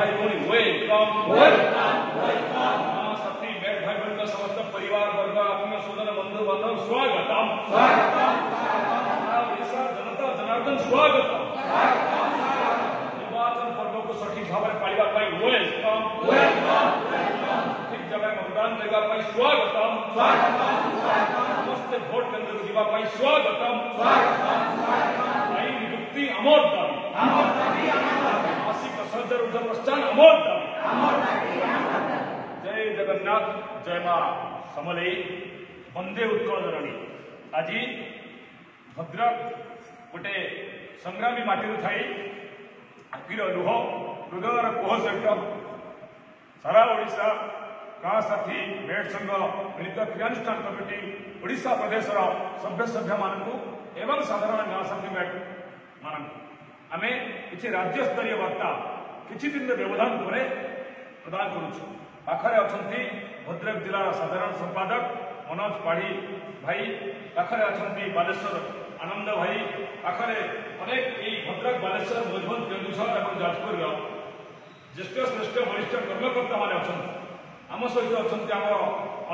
भाई भौणी वेलकम साथी मेट भाई भौणी समस्त परिवार वर्ग आत्मीय स्वजन बंधु बांधव स्वागतम जनता जनार्दन स्वागतम निर्वाचन पर्व को सठिक भाव में पालिबा पाई वेलकम ठीक जगह मतदान देगा पाई स्वागतम समस्त भोट केंद्र को जीवा पाई स्वागतम नियुक्ति अमोद दाबी मासिक 10,000 ऊर्जा प्रस्थान अमोद दाबी जय जगन्नाथ जय मां समलेई वंदे उत्कल धरणी आज भद्रक गोटे संग्रामी माटी थाई आखिर लुह हृदयर कोह सहित सारा ओडिशा गाँ साथी भेट संघ मिलित क्रियानुष्ठान कमिटी ओडिशा प्रदेश सभ्य सभ्य मानू एवं साधारण गाँ साथी भेट मान आम किसी राज्य स्तरीय वार्ता किसी दिन व्यवधान पर प्रदान करुचु पाखरे अच्छा भद्रक जिलार साधारण संपादक मनोज पाढ़ी भाई पाखरे अच्छा बालेश्वर आनंद भाई पाखरे अनेक भद्रक बालेश्वर मयूरभंज केन्दुझर और जाजपुर ज्येष्ठ श्रेष्ठ वरिष्ठ कर्मकर्ता मैंने अच्छा आम सहित अच्छा आम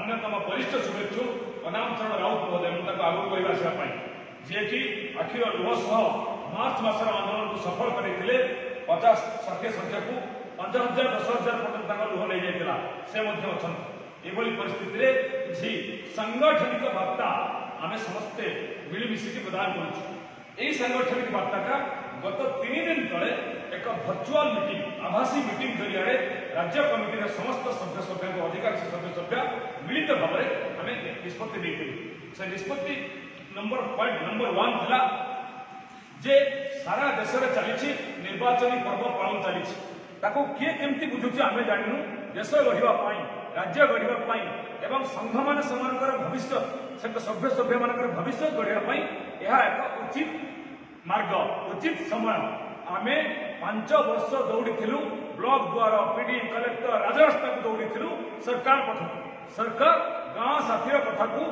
अन्यतम वरिष्ठ शुभेच्छु अनाम चरण राउत महोदय मुझे आगू कह आसवाई जी कि आखिर लुह सह मार्च मासर आंदोलन को सफल करते 50-60 संख्या को 5,000 10,000 पर्यटन लुह नहीं जाता से अच्छा परिस्थिति रे किसी सांगठनिक वार्ता आम समस्ते मिलमिशिकी प्रदान करुँ सांगठनिक वार्ता गत 3 दिन तले एक भर्चुआल मीटिंग आभासी मीटिंग जरिया राज्य कमिटी समस्त सभ्य सभ्य अधिकांश सभ्य सभ्य मिलित भाव में आम निष्पत्ति से निष्पत्ति पॉइंट नंबर 1 था जे सारा देश में चली निर्वाचनी पर्व पालन चली किए केमती बुझुची आम जानू देश गढ़ाई राज्य गढ़ाई एवं संघ मान भविष्य सभ्य सभ्य मान भविष्य गढ़ाई यह एक उचित मार्ग उचित समय आम 5 वर्ष दौड़ी ब्लॉक द्वार पीडी कलेक्टर राजरास्ता को दौड़ी सरकार पक्ष सरकार गाँ साथी कथा को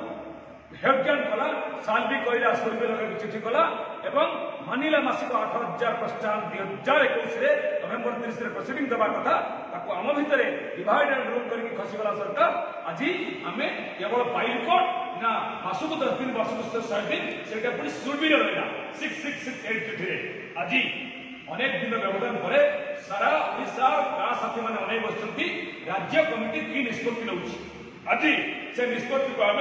हेज्ञान कला साल भी कहला सूर्य लगे चिठी कला एवं मानिला मासिक 8,000 प्रस्थान 2021 नवेम्बर 30 प्रोसीडिंग देवा कथा आम भितर डिवाइड एंड रूल करके खसीगला सरकार आज आम केवल फाइल कोड ना मासक 10 दिन वर्ष 100 दिन से सूर्य रहा 6668 चिठी आज अनेक दिन व्यवधान पर सारा ओडिशा गाँ साथी मैंने अनेक बसती राज्य कमिटी की निष्पत्ति नौ आज से निष्पत्ति को आम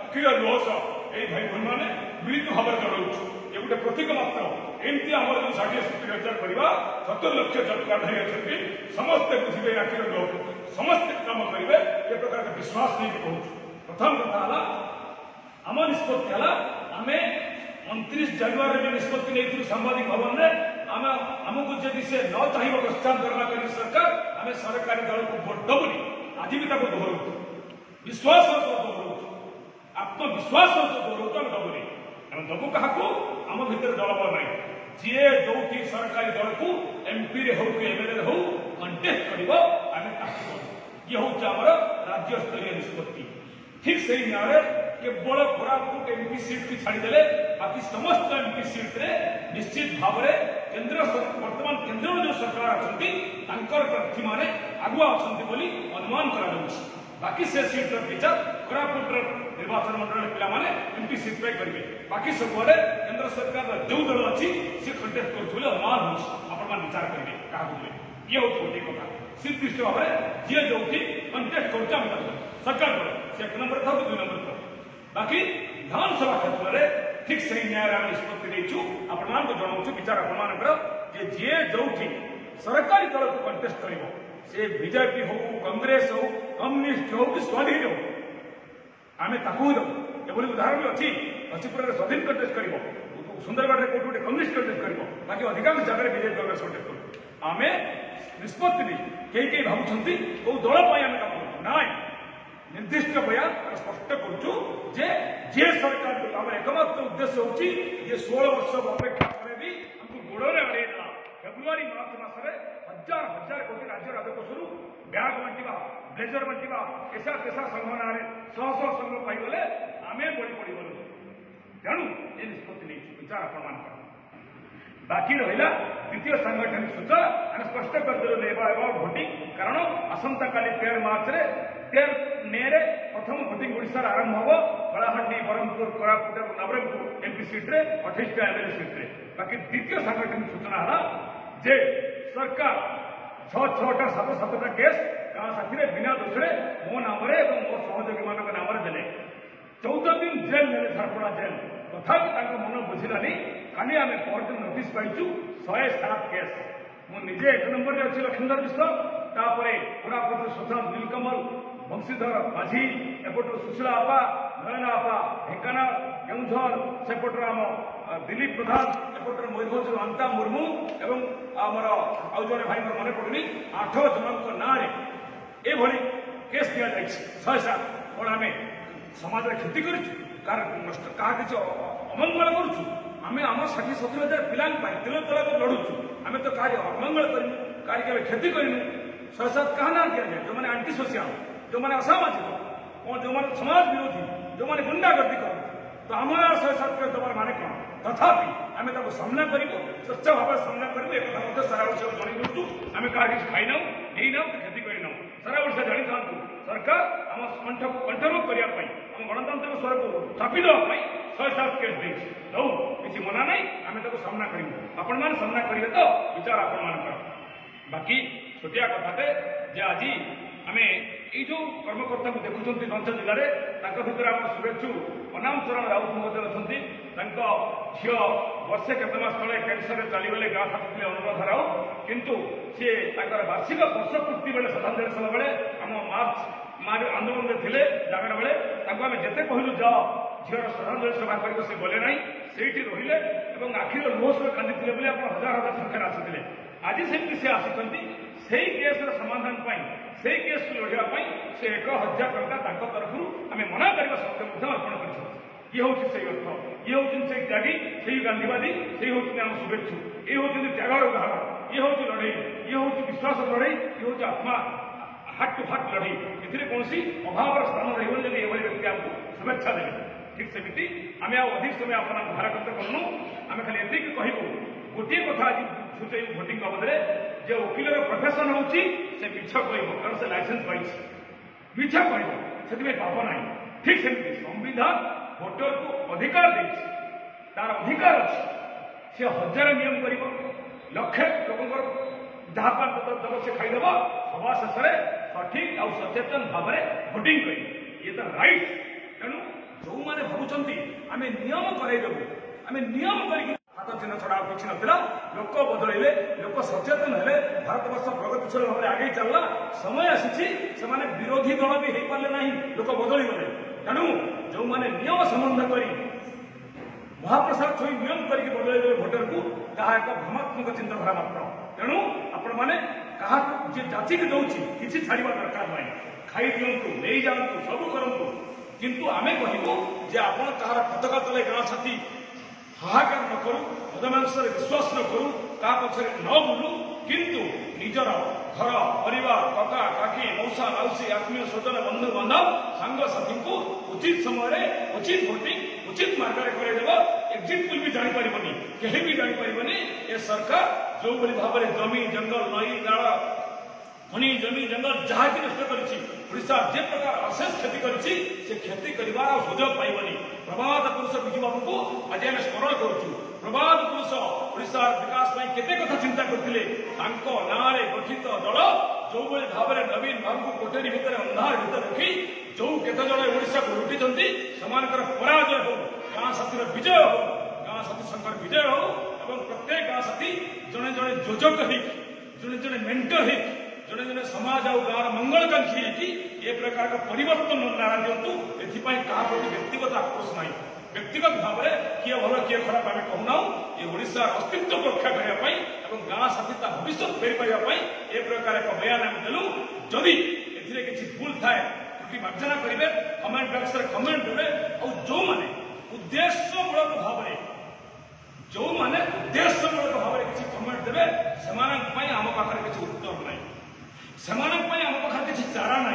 अखिल लुह यही भाई भूमि मैंने मिलित भाव में जनाऊँ ये गोटे प्रतीक मात्र एमती आम जो 60-70,000 करवा 70 लाख जब कार्ड अच्छे समस्ते बुझे अखिल लुह समस्ते कम करेंगे ये प्रकार का विश्वास नहीं कहूँ प्रथम कथा आम निष्पत्ति आम 29 जनवरी में निष्पत्ति नहीं सांबादिक भवन में आम आमको जब से न चाहिए प्रस्थान करना करी सरकार आम सरकारी दल को भोट दबुनी आज भी दोहराऊ विश्वास दोहराऊ आत्मविश्वास दोहराऊ आम दबुनी आम दबु क्या आम भितर दलबल ना जी जो सरकारी दल को एमपी हो एमएलए हो कंटेस्ट कर ये हूँ आम राज्य स्तरीय निष्पत्ति ठीक से न्याय केवल कोरापुट एमपी सीट की छाड़देले बाकी समस्त एमपी सीट रे निश्चित भाव में केंद्र वर्तमान केंद्र जो सरकार अच्छा प्रार्थी मैंने आगुआ अच्छा अनुमान करा बाकी से सीट विचार कोरापुट निर्वाचन मंडल पे एमपी सीट पे करेंगे बाकी सबुआड़े केंद्र सरकार जो दल अच्छी सी कंटेस्ट कर अनुमान हो विचार करेंगे क्या ये हूँ गोटे कथा निर्दिष्ट भाव में जी जो कंटेस्ट कर सरकार से 1 नंबर था 2 नंबर था बाकी विधानसभा क्षेत्र में ठीक से न्याय आम निष्पत्ति नहीं आपको जनाऊँ विचार आपर जी जो सरकारी दल को कंटेस्ट कर बीजेपी हो कांग्रेस हो कम्युनिस्ट हो कि स्वाधीन हो आम ताकू दबू उदाहरण भी अच्छी नसीपुर स्वाधीन कंटेस्ट कर सुंदरगढ़ में कौट कम्युनिस्ट कंटेस्ट कर बाकी अधिकांश जगह बीजेपी कांग्रेस कंटेस्ट कर आम निष्पत्ति नहीं कई भावुंट कौ दल आम काम ना निर्दिष्ट बयान स्पष्ट करुचु जे सरकार आम एकमात्र उद्देश्य हूँ 16 वर्ष अपेक्षा पर भी हमको गोड़े अड़ेला फेब्रुआरी मार्च मसरे 1,000 कोटी राज्य राजकोष ब्याग बांटा ब्लेजर बांटा पेशा पेशा संघ ना शह संघ पाईगले आम बड़ी पड़गलु तेणु ये निष्पत्ति नहीं विचार आपण बाकी रहा द्वितीय सांगठनिक सूचना आम स्पष्ट कर भोटिंग कारण आसंता काली 13 मार्च 13 मे प्रथम भोटिंग ओडिशा आरंभ हम कलाहांडी बरहमपुर कोरापुट और नवरंगपुर एमपी सीट्रे 28टा एमएलए सीट्रे बाकी द्वितीय सांगठनिक सूचना है जे सरकार 6टा 7टा केस गाँ साथी बिना दोषे मो नाम मो सहयोगी मान नाम देले 14 दिन जेल ने झारपड़ा जेल तथापि मन बुझिलानी खाली आम कोर्ट नोटिस पाइचु 107 केस मुझे 1 नंबर अच्छी लक्ष्मीधर मिश्र तापर कोरापुट सुशांत नीलकमल बंशीधर माझी एपटर सुशीला आपा नयना आपा ढेंकानाल केउझर सेपटर आम दिलीप प्रधान एपटर मयूरभंज अंता मुर्मू एवं आमर आउ जड़े भाई मन पड़ुनी 8 जन ना एभली केस दि जाए 107 कौन आम समाज क्षति कर अमंगल करुचु आम आम 60-70 हजार पिला तिल तलाक लड़ुचु आम तो कार्य अमंगल कर कार्य क्षति करूँ 107 क्या ना दिया जाए जो मैंने आंटी सोशियल जो मैंने असामाजिक और जो मैंने समाज विरोधी जो मैंने गुंडागर्दी कर तो आम 107 के दबार माने कौन तथापि आम सामना करूँ स्वच्छ भाव सामना करूँ एक सारा ओडिशा जन दूँ आम क्या खाई ना नहीं ना क्षति करना सारा ओडिशा जानी था सरकार आम कंठ को कंठरोध करने आम गणतंत्र स्वर को चापी देवाई 107 केस दे किसी मना ना आम सामना करूँ आपण मैंने सामना करेंगे तो विचार आपण मान बाकी छोटिया कथाटे जे आज आम यो कर्मकर्ता को देखुं कंच जिले में भर आम शुभेच्छु अनाम चरण राउत महोदय अच्छा झील वर्षे केतमास तले कैंसर चलीगले गाँ साथी अनुराधा राउत किंतु सी वार्षिक वर्ष पूर्ति बेले श्रद्धांजलि सभा बेले आम मार्च आंदोलन में थे जगार बेले आम जिते कहलु जाओ झीर श्रद्धांजलि सभा कर गले ना से रहिले आखिर लुह सह कांदी आप हजार हजार संख्यार आसी आज सेमती सी आसी से केस समाधान से केस को लड़ाई से 1000 टंका तरफ आम मना करने सत्वे अर्पण कर ये हूँ से अर्थ ये हूँ से त्यागी से गांधीवादी से हूँ आम शुभेच्छु ये हूँ त्यागर उदाहरण ये हूँ लड़ई ये हूँ विश्वास लड़ई ये हूँ आत्मा हार्ट टू हार्ट लड़ई ए अभाव स्थान रही व्यक्ति आमको शुभेच्छा देवे ठीक सेमती आम अधिक समय अपना भारत करूँ आम खाली एति कहूँ गोटे कथा आज सूचे भोटिंग बाबद जे वकिल प्रोफेशन हूँ से मिछ कह कारण से लाइसेंस पाई मिछ कह से पाप ना ठीक सेमती संविधान भोटर को अधिकार दे तार अधिकार अच्छे सी 1000 नियम कर लक्षे लोक जहाँ दब से खाईदेव सभा शेष में सठिक आ सचेतन भाव में भोटिंग कर ये तो राइट तेणु जो मैंने भावुं आम नियम करदेबू आम नियम कर हाथ चिन्ह छड़ा किसी ना लोक बदलैले लोक सचेतन है भारत वर्ष प्रगतिशील भाव में आगे चलला समय आसी विरोधी दल भी हो पारे ना लोक बदली गले तेणु जो मैंने नियम संबंध कर महाप्रसाद छुई नियम करके बदलैले भोटर को ताहा एक भ्रमात्मक चिंताधारा मात्र तेणु आपण मैंने क्या जी जाचिक दौर किसी छाड़ा दरकार ना खाई दिंतु नहीं जातु सब करूँ किंतु आम कहूँ जे आप पताका तले गाँ साथी हाहाकार न करूँ मदमांस विश्वास न करूँ क्या पक्षे न बुलू किंतु निजर घर परिवार कका काकी मौसा माउसी आत्मीय स्वजन बंधु बांधव सांग साथी को उचित समय उचित भोटिंग उचित मार्ग करदेव एक्जिट पोल भी जापर कहीं भी जापर ये सरकार जो भाव में जमी जंगल नई नाल खनि जमी जंगल जहाँ भी नष्ट करा जे प्रकार अशेष क्षति करी क्षति करार सुजोग पाइबनी प्रभात पुरुष विजु बाबू को आज आम स्मरण करुचु प्रभात पुरुष ओडिशा विकास केते कथा चिंता करते ना गठित दल जो भाव में नवीन बाबू को कोठरी भितर अंधार भितर रखी जो केते जन ओडिशा को लुटी पराजय हो गाँ साथी विजय हो गाँ साथी विजय हो प्रत्येक गाँ साथी जड़े जड़े योजक जड़े जड़े मेंटर जड़े जड़े समाज आ गाँव मंगलकांक्षी ये प्रकार का परिवर्तन नारा दिंतु एपाई क्या प्रति व्यक्तिगत आक्रोश ना व्यक्तिगत भाव में किए भल किए खराब आम कहूना ये ओडिशा अस्तित्व को रक्षा करने गाँ साथी भविष्य फेरी पाइबापी ए प्रकार एक बयान आम देलु जदि ए किसी भूल थाए त्रुटि मार्जना करेंगे कमेंट बॉक्स में कमेंट देवे और जो मैंने उद्देश्यमूलक भाव में जो मैंने उद्देश्यमूलक भाव में किसी कमेंट देवे से आम पाखे किसी उत्तर ना से आम पाखे किसी चारा ना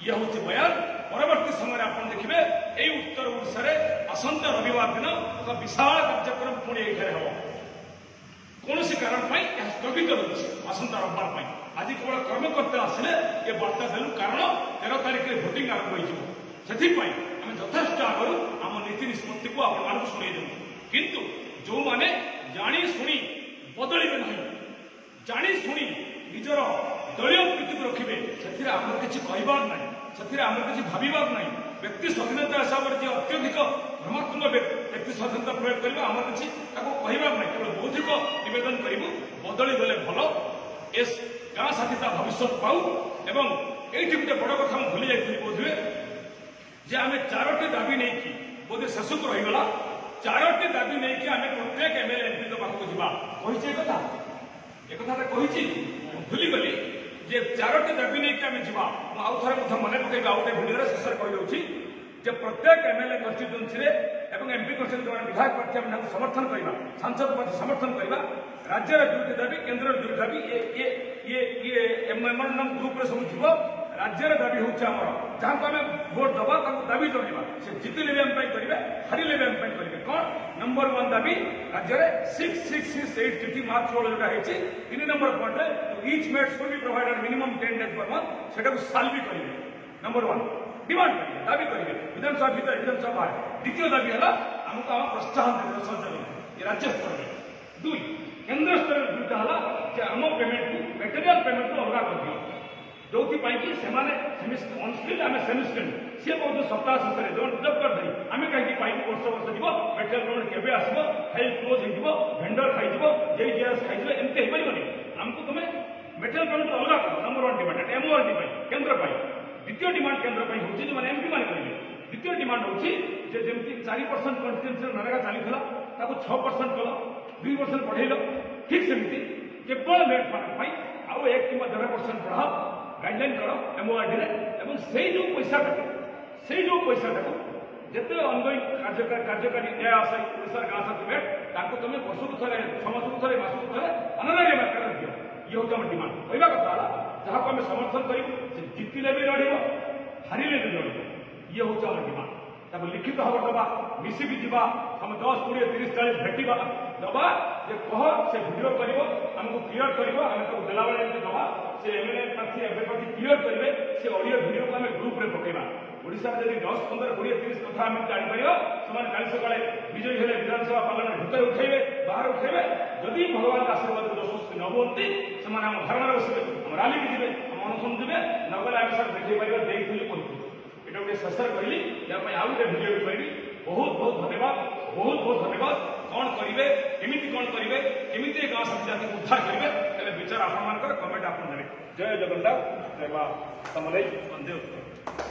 ये हूँ बयान परवर्ती समय आप देखिए यही उत्तर ओडिशा आसंता रविवार दिन एक विशाल कार्यक्रम पुणी ये हम ସ୍ଥଗିତ ରହିଛି ଆସନ୍ତା ରବିବାର ପାଇଁ। ଆଜି କେବଳ କର୍ମକର୍ତ୍ତା ଆସିଲେ ଏ ବାର୍ତ୍ତା ଦେଲୁ, କାରଣ 13 ତାରିଖରେ ଭୋଟିଂ ଆରମ୍ଭ ହୋଇଯିବ। ସେଥିପାଇଁ ଆମେ ଯଥେଷ୍ଟ ଆଗରୁ ଆମ ନୀତି ନିଷ୍ପତ୍ତିକୁ ଆପଣମାନଙ୍କୁ ଶୁଣେଇଦେବୁ। କିନ୍ତୁ ଯେଉଁମାନେ ଜାଣି ଶୁଣି ବଦଳିବେ ନାହିଁ, ଜାଣି ଶୁଣି ନିଜର ଦଳୀୟ ପ୍ରୀତିକୁ ରଖିବେ, ସେଥିରେ ଆମର କିଛି କହିବାର ନାହିଁ, ସେଥିରେ ଆମର କିଛି ଭାବିବାର ନାହିଁ। ବ୍ୟକ୍ତି ସ୍ୱାଧୀନତା ହିସାବରେ ଯେ ଅତ୍ୟଧିକ ଭ୍ରମାତ୍ମକ ବ୍ୟକ୍ତି ସ୍ୱାଧୀନତା ପ୍ରୟୋଗ କରିବା, ଆମର କିଛି ତାକୁ କହିବାର ନାହିଁ। କେବଳ ବୌଦ୍ଧିକ ନିବେଦନ କରିବୁ, ବଦଳି ଗଲେ ଭଲ, ଏ ଗାଁ ସାଥୀ ତା ଭବିଷ୍ୟତ ପାଉ। ଏବଂ ଏଇଠି ଗୋଟେ ବଡ଼ କଥା ମୁଁ ଭୁଲି ଯାଇଥିଲି ବୋଧହୁଏ, ଯେ ଆମେ 4ଟି ଦାବି ନେଇକି ବୋଧେ ଶେଷକୁ ରହିଗଲା, 4ଟି ଦାବି ନେଇକି ଆମେ ପ୍ରତ୍ୟେକ MLA MPଙ୍କ ପାଖକୁ ଯିବା କହିଛି। ଏକଥାଟା କହିଛି, ମୁଁ ଭୁଲିଗଲି ଯେ 4ଟି ଦାବି ନେଇକି ଆମେ ଯିବା। ମୁଁ ଆଉ ଥରେ ମଧ୍ୟ ମନେ ପକାଇବି, ଆଉ ଗୋଟେ ଭିଡ଼ିଓରେ ଶେଷରେ କହିଦେଉଛି ଯେ ପ୍ରତ୍ୟେକ MLA କନଷ୍ଟିଟ୍ୟୁଏନ୍ସିରେ ଏବଂ MP କନଷ୍ଟିଟ୍ୟୁଏନ୍ସି ବିଧାୟକ ପ୍ରାର୍ଥୀ ଆମେ ତାଙ୍କୁ ସମର୍ଥନ କରିବା, ସାଂସଦ ପ୍ରାର୍ଥୀ ସମର୍ଥନ କରିବା। ରାଜ୍ୟର 2ଟି ଦାବି, କେନ୍ଦ୍ରର 2ଟି ଦାବି, ଏମାନଙ୍କ ଗ୍ରୁପରେ ସବୁ ଯିବ। ରାଜ୍ୟର ଦାବି ହେଉଛି ଆମର, ଯାହାକୁ ଆମେ ଭୋଟ ଦେବା ତାଙ୍କୁ ଦାବି ଜଣାଇବା। ସେ ଜିତିଲେ ବି ଆମ ପାଇଁ କରିବେ, ହାରିଲେ ବି ଆମ ପାଇଁ କରିବେ। କ'ଣ? ନମ୍ବର 1 ଦାବି, ରାଜ୍ୟରେ 6668 ଚିଠି ମାର୍ଚ୍ଚ 16 ଯୋଉଟା ହେଇଛି 3 ନମ୍ବର ପଏଣ୍ଟରେ, each mate should be provided minimum 10 days per month, ସେଟାକୁ ସାଲ୍ ବି କରିବେ। ନମ୍ବର 1 ডিমান্ড করিবে, দাবি করিবে বিধানসভা ভিতরে, বিধানসভা বাহারে। দ্বিতীয় দাবি হল আমাকে আমার প্রস্তাহন দেবে সহযোগ রাজ্য স্তরের। 2 কেন্দ্র স্তরের 2টা হল যে আম পেমেন্ট মেটেরিয়াল পেমেন্ট অলগা করদিও, ଯୋଉଥିପାଇଁ କି ସେମାନେ ଅନସ୍କିଲ୍ଡ ଆମେ ସେମିସ୍କିଲ୍ଡ। ସିଏ ବହୁତ ସପ୍ତାହ ଶେଷରେ ଜବ୍ କରିଦେଇ ଆମେ କାହିଁକି ପାଇବୁ? ବର୍ଷ ଯିବ, ମେଟେରିଆଲ ପେମେଣ୍ଟ କେବେ ଆସିବ, ଫାଇଲ୍ କ୍ଲୋଜ୍ ହେଇଯିବ, ଭେଣ୍ଡର ଖାଇଯିବ, JJS ଖାଇଯିବ, ଏମିତି ହେଇପାରିବନି। ଆମକୁ ତୁମେ ମେଟେରିଆଲ ପେମେଣ୍ଟ ଅଲଗା କର। ନମ୍ବର 1 ଡିମାଣ୍ଡ MORD ପାଇଁ, କେନ୍ଦ୍ର ପାଇଁ। ଦ୍ୱିତୀୟ ଡିମାଣ୍ଡ କେନ୍ଦ୍ର ପାଇଁ ହେଉଛି ଯେଉଁମାନେ MP ମାନେ କରିବେ। ଦ୍ୱିତୀୟ ଡିମାଣ୍ଡ ହେଉଛି ଯେ ଯେମିତି 4% କନଷ୍ଟିଟ୍ୟୁଏନ୍ସିରେ ନରେଗା ଚାଲିଥିଲା, ତାକୁ 6% କଲ, 2% ବଢ଼େଇଲ। ଠିକ୍ ସେମିତି କେବଳ ନେଟ୍ ମାନଙ୍କ ପାଇଁ ଆଉ 1 କିମ୍ବା 1.5% ବଢ଼ାଅ, ଗାଇଡଲାଇନ୍ କର MORDରେ। ଏବଂ ସେଇ ଯେଉଁ ପଇସାଟାକୁ ଯେତେ ଅନଗୋଇଂ କାର୍ଯ୍ୟକାରୀ ନ୍ୟାୟ ଆସେ ଓଡ଼ିଶାର ଗାଁ ସାଥୀ ମେଟ୍, ତାଙ୍କୁ ତୁମେ ବର୍ଷକୁ ଥରେ, 6 ମାସକୁ ଥରେ, ମାସକୁ ଥରେ ଅନରାରୀ ଆକାରରେ ଦିଅ। ଇଏ ହେଉଛି ଆମ ଡିମାଣ୍ଡ। କହିବା କଥା ହେଲା ଯାହାକୁ ଆମେ ସମର୍ଥନ କରିବୁ, ସେ ଜିତିଲେ ବି ଲଢ଼ିବ, ହାରିଲେ ବି ଲଢ଼ିବ। ଇଏ ହେଉଛି ଆମ ଡିମାଣ୍ଡ। ତାକୁ ଲିଖିତ ଭାବରେ ଦେବା, ମିଶିକି ଯିବା, ଆମେ 10, 20, 30, 40 ଭେଟିବା, ଦେବା ଯେ କହ, ସେ ଭିଡ଼ିଓ କରିବ, ଆମକୁ କ୍ଲିୟର କରିବ, ଆମେ ତାକୁ ଦେଲାବେଳେ ଏମିତି ଦେବା, ସେ MLA ପ୍ରାର୍ଥୀ MP ପ୍ରାର୍ଥୀ କ୍ଲିୟର କରିବେ, ସେ ଅଡ଼ିଓ ଭିଡ଼ିଓକୁ ଆମେ ଗ୍ରୁପରେ ପକାଇବା। ଓଡ଼ିଶାରେ ଯଦି 10, 15, 20, 30 କଥା ଆମେ ଜାଣିପାରିବା, ସେମାନେ କାଲି ସକାଳେ ବିଜୟୀ ହେଲେ ବିଧାନସଭା ପାର୍ଲାମେଣ୍ଟ ଭିତରେ ଉଠାଇବେ, ବାହାରେ ଉଠାଇବେ। ଯଦି ଭଗବାନଙ୍କ ଆଶୀର୍ବାଦରୁ ଯଶସ୍ୱୀ ନ ହୁଅନ୍ତି, ସେମାନେ ଆମ ଧାରଣାରେ ବସିବେ, ଆମ ରାଲିକି ଯିବେ, ଆମ ଅନଶନ ଯିବେ, ନଗଲେ ଆମେ ସାର୍ ଦେଖେଇ ପାରିବା ଦେଇଥିଲି କହିଥିଲି। এটা গোটে শেষে কহিলি, ইয়া আউ গোটে ভিডিও ବି କହିବି। ବହୁତ ବହୁତ ଧନ୍ୟବାଦ, ବହୁତ ବହୁତ ଧନ୍ୟବାଦ। କ'ଣ କରିବେ, କେମିତି କ'ଣ କରିବେ, କେମିତି ଏ ଗାଁ ସାଥୀ ଜାତିକୁ ଉଦ୍ଧାର କରିବେ, ହେଲେ ବିଚାର ଆପଣମାନଙ୍କର, କମେଣ୍ଟ ଆପଣ ଦେବେ। ଜୟ ଜଗନ୍ନାଥ, ଜୟ ମା ସମଲେଇ, ବନ୍ଦେ ଉତ୍କଳ।